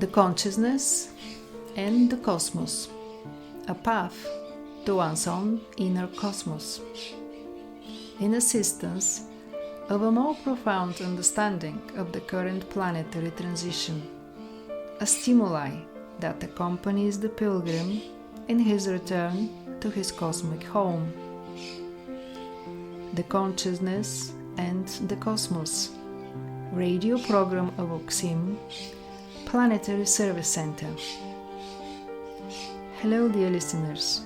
the consciousness and the cosmos, a path to one's own inner cosmos, in assistance of a more profound understanding of the current planetary transition, a stimuli that accompanies the pilgrim in his return to his cosmic home. The Consciousness and the Cosmos, radio program of Uksim Planetary Service Centre. Hello dear listeners,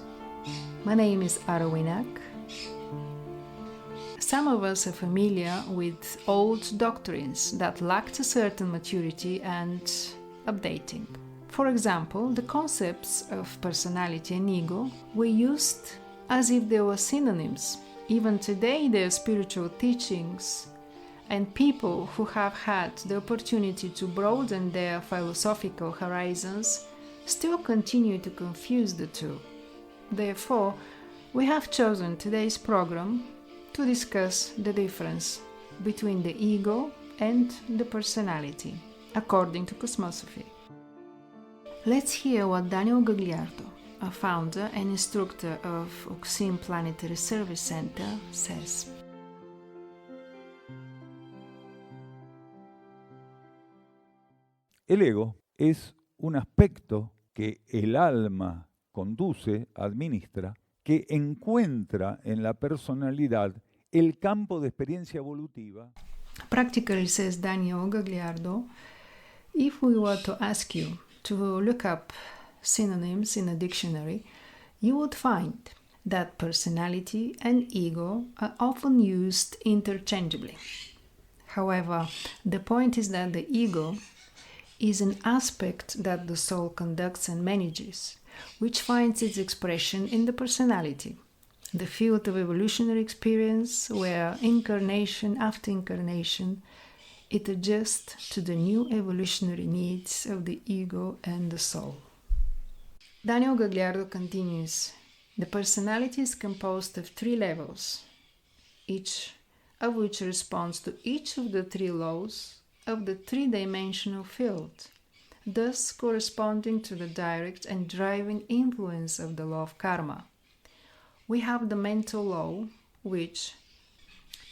my name is Arawinak. Some of us are familiar with old doctrines that lacked a certain maturity and updating. For example, the concepts of personality and ego were used as if they were synonyms. Even today, their spiritual teachings and people who have had the opportunity to broaden their philosophical horizons still continue to confuse the two. Therefore, we have chosen today's program to discuss the difference between the ego and the personality, according to Cosmosophy. Let's hear what Daniel Gagliardo, a founder and instructor of Uksim Planetary Service Centre, says. El ego es un aspecto que el alma conduce, administra, que encuentra en la personalidad el campo de experiencia evolutiva. Practically, says Daniel Gagliardo, if we were to ask you to look up synonyms in a dictionary, you would find that personality and ego are often used interchangeably. However, the point is that the ego is an aspect that the soul conducts and manages, which finds its expression in the personality, the field of evolutionary experience where incarnation after incarnation it adjusts to the new evolutionary needs of the ego and the soul. Daniel Gagliardo continues, the personality is composed of 3 levels, each of which responds to each of the 3 laws of the 3-dimensional field, thus corresponding to the direct and driving influence of the law of karma. We have the mental law, which,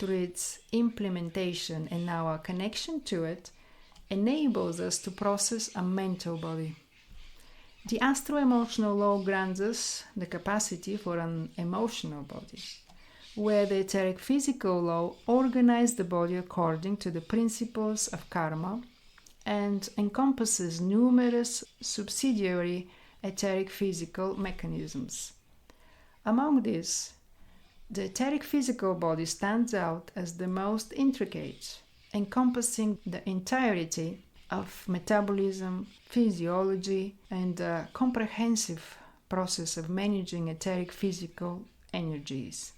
through its implementation and our connection to it, enables us to process a mental body. The astro-emotional law grants us the capacity for an emotional body, where the etheric physical law organizes the body according to the principles of karma and encompasses numerous subsidiary etheric physical mechanisms. Among these, the etheric physical body stands out as the most intricate, encompassing the entirety of metabolism, physiology, and a comprehensive process of managing etheric physical energies.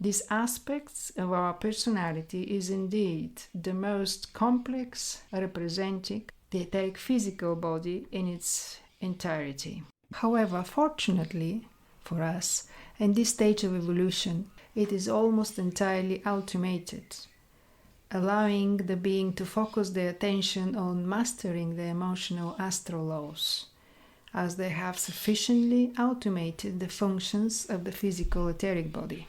These aspects of our personality is indeed the most complex, representing the etheric physical body in its entirety. However, fortunately for us, in this stage of evolution, it is almost entirely automated, allowing the being to focus their attention on mastering the emotional astral laws, as they have sufficiently automated the functions of the physical etheric body.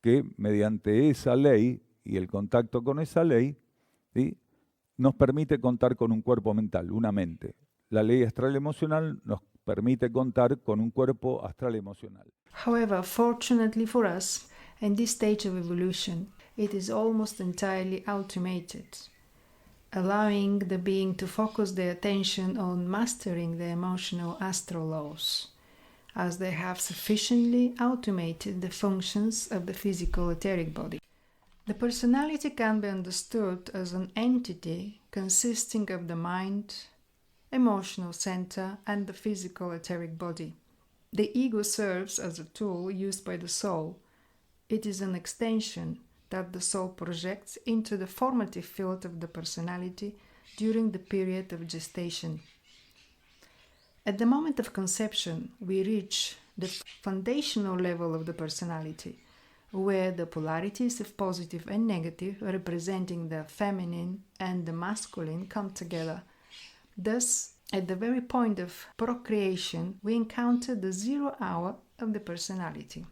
que mediante esa ley y el contacto con esa ley, ¿sí?, nos permite contar con un cuerpo mental, una mente. La ley astral emocional nos permite contar con un cuerpo astral emocional. However, fortunately for us, in this stage of evolution, it is almost entirely automated, allowing the being to focus their attention on mastering the emotional astral laws, as they have sufficiently automated the functions of the physical etheric body. The personality can be understood as an entity consisting of the mind, emotional center, and the physical etheric body. The ego serves as a tool used by the soul. It is an extension that the soul projects into the formative field of the personality during the period of gestation. At the moment of conception, we reach the foundational level of the personality, where the polarities of positive and negative, representing the feminine and the masculine, come together. Thus, at the very point of procreation, we encounter the 0 hour of the personality.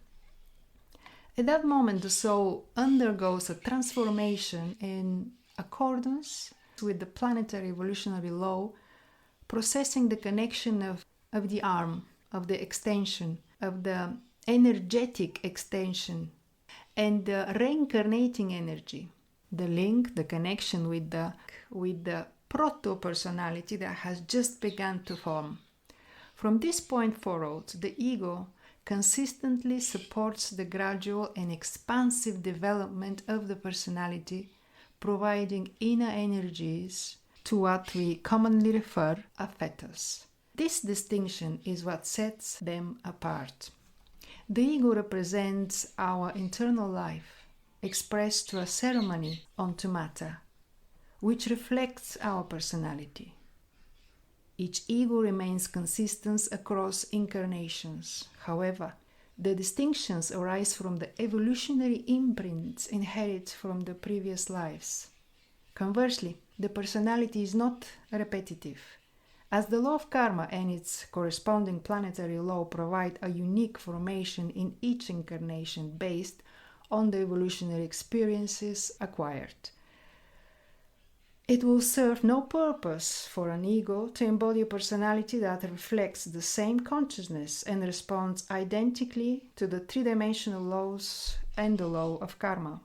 At that moment, the soul undergoes a transformation in accordance with the planetary evolutionary law, processing the connection of the arm, of the extension, of the energetic extension, and the reincarnating energy, the link, the connection with the proto-personality that has just begun to form. From this point forward, the ego consistently supports the gradual and expansive development of the personality, providing inner energies to what we commonly refer as fetus. This distinction is what sets them apart. The ego represents our internal life, expressed through a ceremony onto matter, which reflects our personality. Each ego remains consistent across incarnations. However, the distinctions arise from the evolutionary imprints inherited from the previous lives. Conversely, the personality is not repetitive. As the law of karma and its corresponding planetary law provide a unique formation in each incarnation based on the evolutionary experiences acquired, it will serve no purpose for an ego to embody a personality that reflects the same consciousness and responds identically to the three-dimensional laws and the law of karma.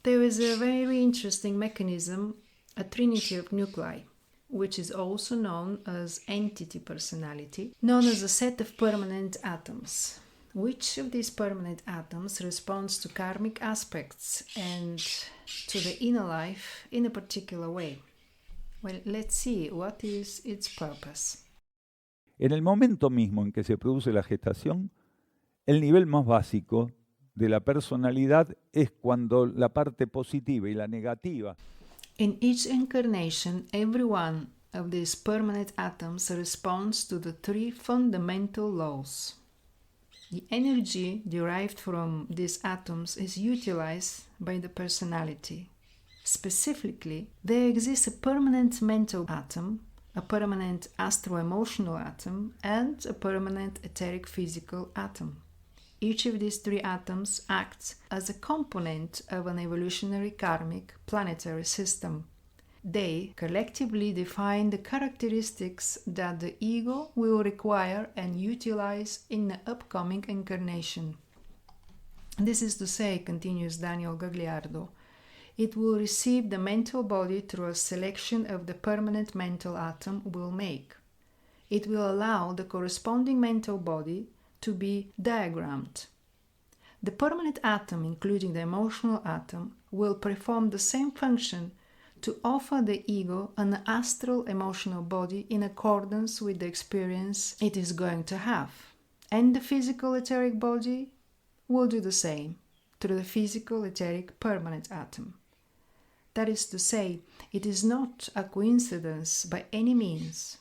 There is a very interesting mechanism, a trinity of nuclei, which is also known as entity personality, known as a set of permanent atoms. Which of these permanent atoms responds to karmic aspects and to the inner life in a particular way? Well, let's see what is its purpose. En el momento mismo en que se produce la gestación, el nivel más básico de la personalidad es cuando la parte positiva y la negativa. In each incarnation, every one of these permanent atoms responds to the three fundamental laws. The energy derived from these atoms is utilized by the personality. Specifically, there exists a permanent mental atom, a permanent astro-emotional atom, and a permanent etheric physical atom. Each of these three atoms acts as a component of an evolutionary karmic planetary system. They collectively define the characteristics that the ego will require and utilize in the upcoming incarnation. This is to say, continues Daniel Gagliardo, it will receive the mental body through a selection of the permanent mental atom will make. It will allow the corresponding mental body to be diagrammed. The permanent atom, including the emotional atom, will perform the same function to offer the ego an astral emotional body in accordance with the experience it is going to have. And the physical etheric body will do the same through the physical etheric permanent atom. That is to say, it is not a coincidence by any means.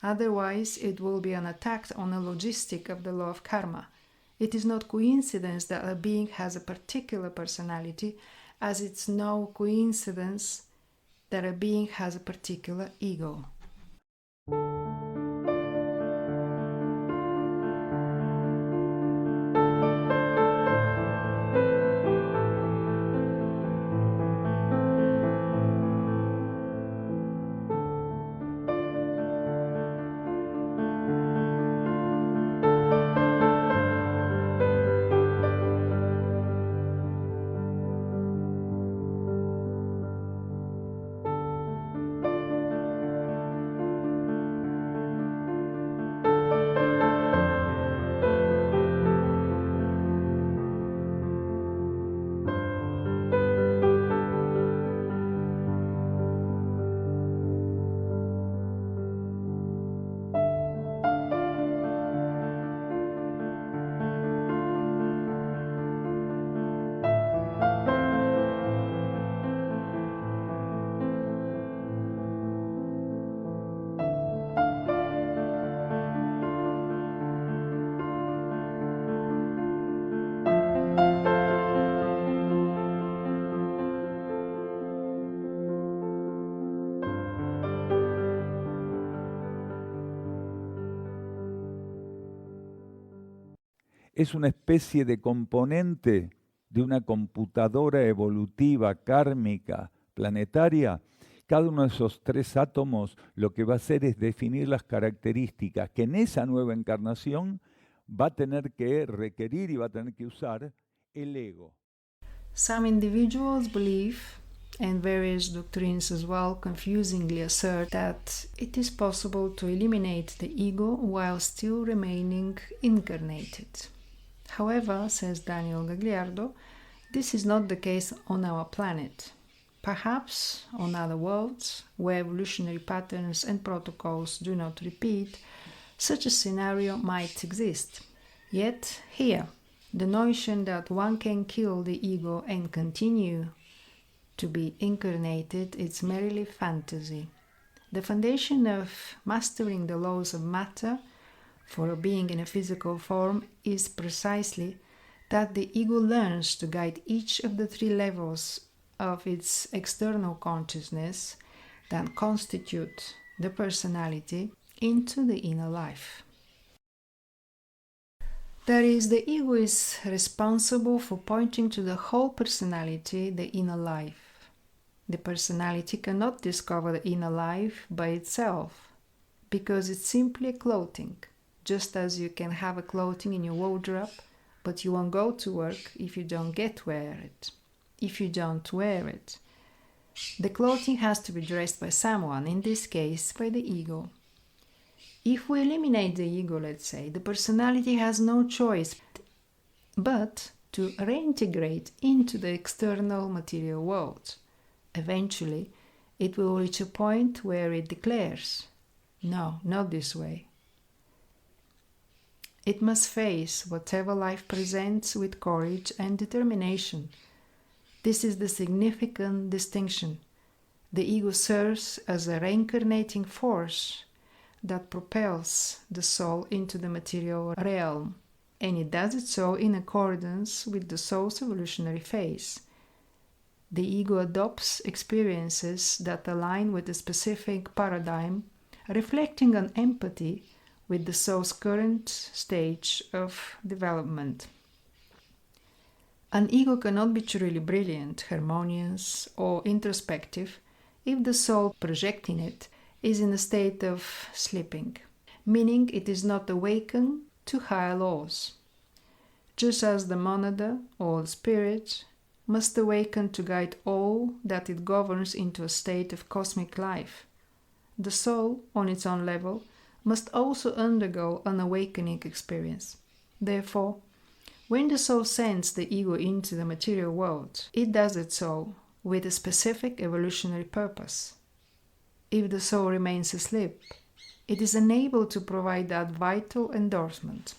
Otherwise, it will be an attack on the logistic of the law of karma. It is not coincidence that a being has a particular personality, as it's no coincidence that a being has a particular ego. Es una especie de componente de una computadora evolutiva, kármica, planetaria. Cada uno de esos tres átomos lo que va a hacer es definir las características que en esa nueva encarnación va a tener que requerir y va a tener que usar el ego. Some individuals believe, and various doctrines as well confusingly assert, that it is possible to eliminate the ego while still remaining incarnated. However, says Daniel Gagliardo, this is not the case on our planet. Perhaps on other worlds, where evolutionary patterns and protocols do not repeat, such a scenario might exist. Yet, here, the notion that one can kill the ego and continue to be incarnated is merely fantasy. The foundation of mastering the laws of matter for a being in a physical form is precisely that the ego learns to guide each of the three levels of its external consciousness that constitute the personality into the inner life. That is, the ego is responsible for pointing to the whole personality, the inner life. The personality cannot discover the inner life by itself, because it's simply a clothing, just as you can have a clothing in your wardrobe, but you won't go to work if you don't wear it. If you don't wear it, the clothing has to be dressed by someone, in this case by the ego. If we eliminate the ego, let's say, the personality has no choice but to reintegrate into the external material world. Eventually, it will reach a point where it declares, no, not this way. It must face whatever life presents with courage and determination. This is the significant distinction. The ego serves as a reincarnating force that propels the soul into the material realm, and it does it so in accordance with the soul's evolutionary phase. The ego adopts experiences that align with a specific paradigm reflecting on empathy with the soul's current stage of development. An ego cannot be truly brilliant, harmonious, or introspective if the soul projecting it is in a state of sleeping, meaning it is not awakened to higher laws. Just as the monad, or spirit, must awaken to guide all that it governs into a state of cosmic life, the soul, on its own level, must also undergo an awakening experience. Therefore, when the soul sends the ego into the material world, it does it so with a specific evolutionary purpose. If the soul remains asleep, it is unable to provide that vital endorsement.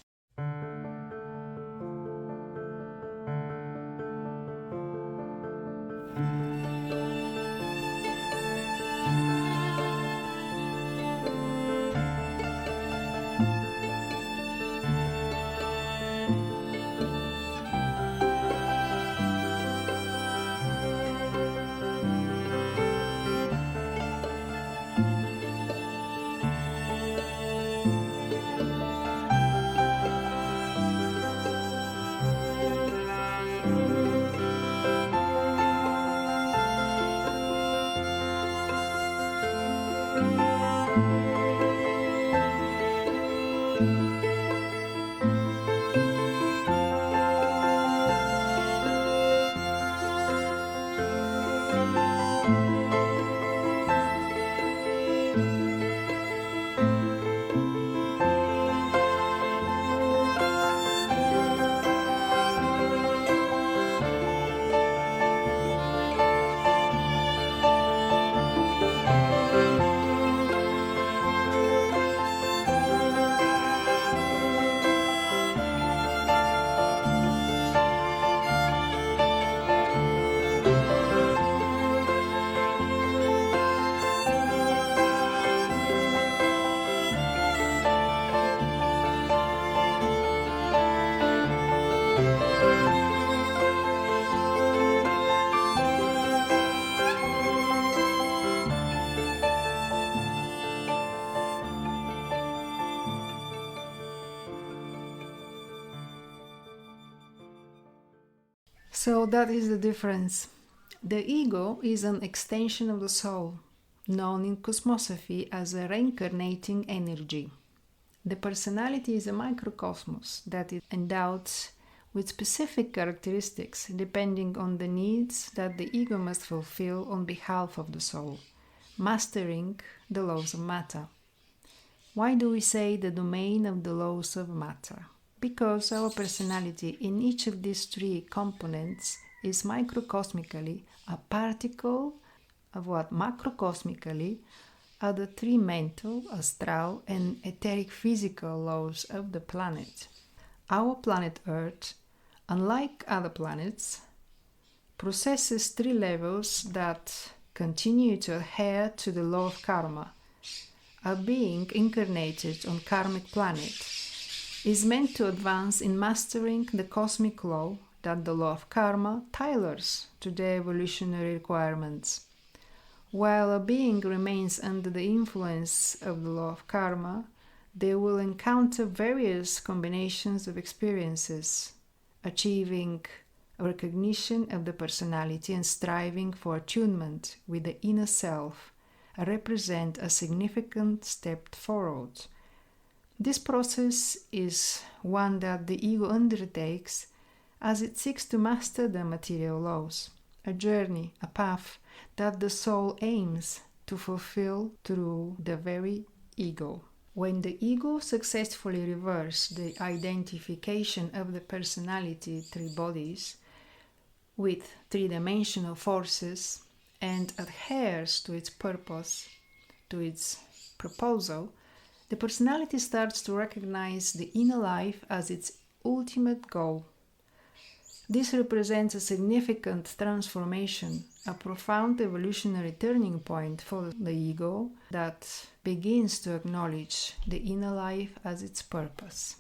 So that is the difference. The ego is an extension of the soul, known in Cosmosophy as a reincarnating energy. The personality is a microcosmos that is endowed with specific characteristics depending on the needs that the ego must fulfill on behalf of the soul, mastering the laws of matter. Why do we say the domain of the laws of matter? Because our personality in each of these three components is microcosmically a particle of what macrocosmically are the three mental, astral, and etheric physical laws of the planet. Our planet Earth, unlike other planets, possesses three levels that continue to adhere to the law of karma. A being incarnated on karmic planet is meant to advance in mastering the cosmic law that the law of karma tailors to their evolutionary requirements. While a being remains under the influence of the law of karma, they will encounter various combinations of experiences, achieving a recognition of the personality and striving for attunement with the inner self represent a significant step forward. This process is one that the ego undertakes as it seeks to master the material laws, a journey, a path that the soul aims to fulfill through the very ego. When the ego successfully reverses the identification of the personality three bodies with three-dimensional forces and adheres to its purpose, to its proposal, the personality starts to recognize the inner life as its ultimate goal. This represents a significant transformation, a profound evolutionary turning point for the ego that begins to acknowledge the inner life as its purpose.